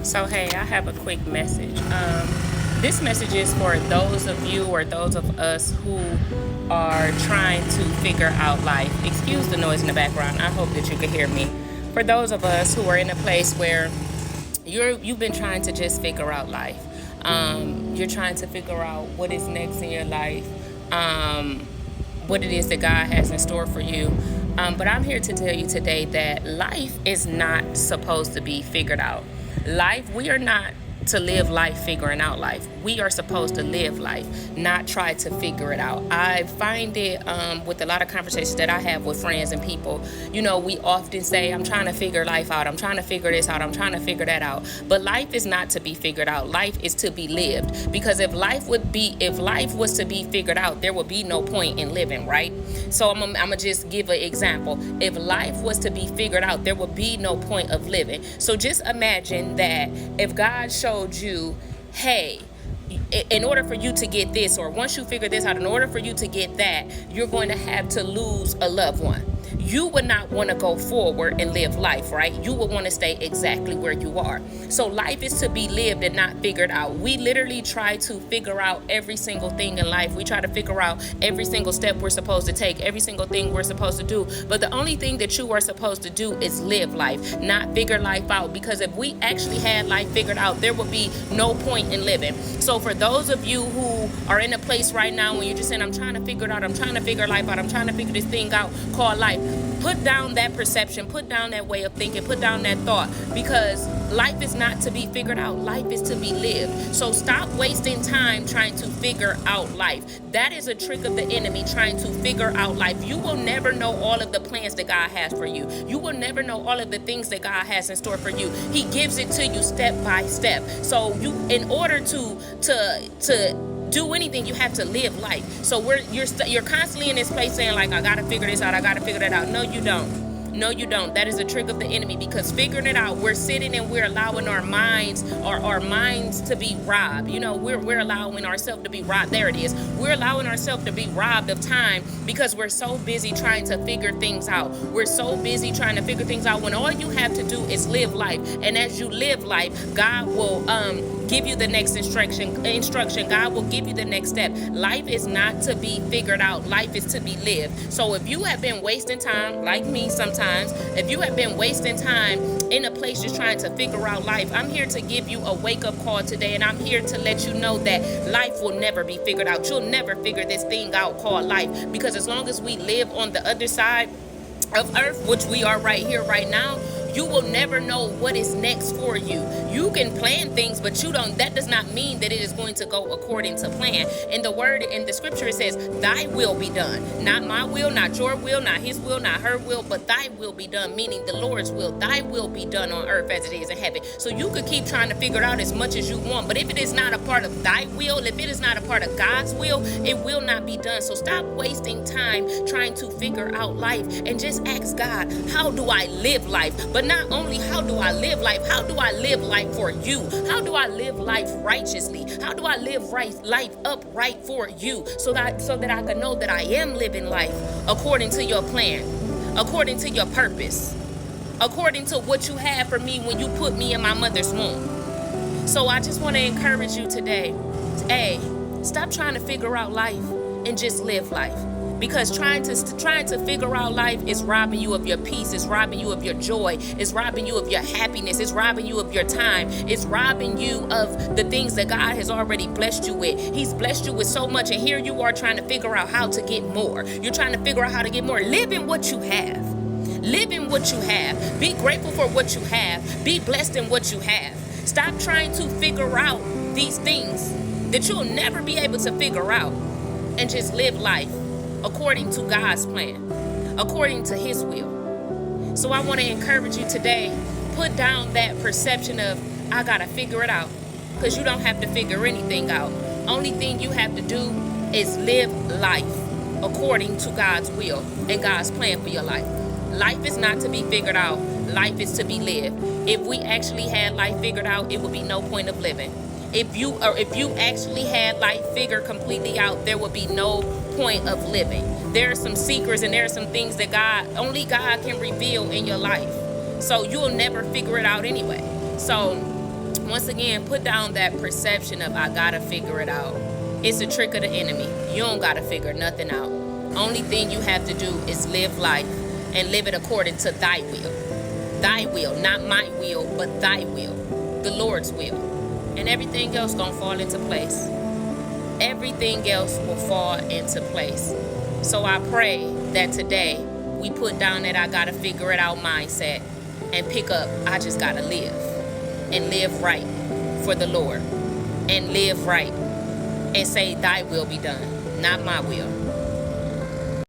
So, hey, I have a quick message. This message is for those of you or those of us who are trying to figure out life. Excuse the noise in the background. I hope that you can hear me. For those of us who are in a place where you've been trying to just figure out life. You're trying to figure out what is next in your life, what it is that God has in store for you. But I'm here to tell you today that life is not supposed to be figured out. We are not to live life figuring out life. We are supposed to live life, not try to figure it out. I find it with a lot of conversations that I have with friends and people, we often say, I'm trying to figure life out. I'm trying to figure this out. I'm trying to figure that out. But life is not to be figured out. Life is to be lived. Because if life was to be figured out, there would be no point in living, right? So I'm gonna just give an example. If life was to be figured out, there would be no point of living. So just imagine that if God showed you, hey, in order for you to get this, or once you figure this out, in order for you to get that, you're going to have to lose a loved one. You would not want to go forward and live life, right? You would want to stay exactly where you are. So life is to be lived and not figured out. We literally try to figure out every single thing in life. We try to figure out every single step we're supposed to take, every single thing we're supposed to do. But the only thing that you are supposed to do is live life, not figure life out. Because if we actually had life figured out, there would be no point in living. So for those of you who are in a place right now when you're just saying, I'm trying to figure it out, I'm trying to figure life out, I'm trying to figure this thing out called life, put down that perception, put down that way of thinking, put down that thought, because life is not to be figured out. Life is to be lived. So stop wasting time trying to figure out life. That is a trick of the enemy, trying to figure out life. You will never know all of the plans that God has for you. You will never know all of the things that God has in store for you. He gives it to you step by step. So in order to do anything, you have to live life. So you're constantly in this place saying, like, I gotta figure this out, I gotta figure that out. No, you don't. No, you don't. That is a trick of the enemy, because figuring it out, we're sitting and we're allowing our minds to be robbed. We're allowing ourselves to be robbed. There it is. We're allowing ourselves to be robbed of time because we're so busy trying to figure things out. We're so busy trying to figure things out when all you have to do is live life. And as you live life, God will give you the next instruction. God will give you the next step. Life is not to be figured out. Life is to be lived. So if you have been wasting time, like me sometimes, if you have been wasting time in a place just trying to figure out life, I'm here to give you a wake-up call today, and I'm here to let you know that life will never be figured out. You'll never figure this thing out called life, because as long as we live on the other side of earth, which we are right here, right now, you will never know what is next for you. You can plan things, but that does not mean that it is going to go according to plan. In the scripture, it says, thy will be done. Not my will, not your will, not his will, not her will, but thy will be done, meaning the Lord's will. Thy will be done on earth as it is in heaven. So you could keep trying to figure it out as much as you want, but if it is not a part of thy will, if it is not a part of God's will, it will not be done. So stop wasting time trying to figure out life and just ask God, how do I live life? But not only how do I live life, how do I live life for you? How do I live life righteously? How do I live life upright for you, so that I can know that I am living life according to your plan, according to your purpose, according to what you had for me when you put me in my mother's womb. So I just want to encourage you today, hey, stop trying to figure out life and just live life. Because trying to figure out life is robbing you of your peace, it's robbing you of your joy, it's robbing you of your happiness, it's robbing you of your time, it's robbing you of the things that God has already blessed you with. He's blessed you with so much, and here you are trying to figure out how to get more. You're trying to figure out how to get more. Live in what you have. Live in what you have. Be grateful for what you have. Be blessed in what you have. Stop trying to figure out these things that you'll never be able to figure out, and just live life according to God's plan, according to his will. So I want to encourage you today, put down that perception of, I gotta figure it out, because you don't have to figure anything out. Only thing you have to do is live life according to God's will and God's plan for your life. Life is not to be figured out. Life is to be lived. If we actually had life figured out, it would be no point of living. If you actually had life figured completely out, there would be no point of living. There are some secrets and there are some things that only God can reveal in your life. So you'll never figure it out anyway. So Once again, put down that perception of I gotta figure it out. It's a trick of the enemy. You don't gotta figure nothing out. Only thing you have to do is live life and live it according to thy will. Thy will, not my will, but thy will, the Lord's will. And everything else gonna fall into place. Everything else will fall into place. So I pray that today we put down that I gotta figure it out mindset and pick up, I just gotta live. And live right for the Lord. And live right. And say, thy will be done, not my will.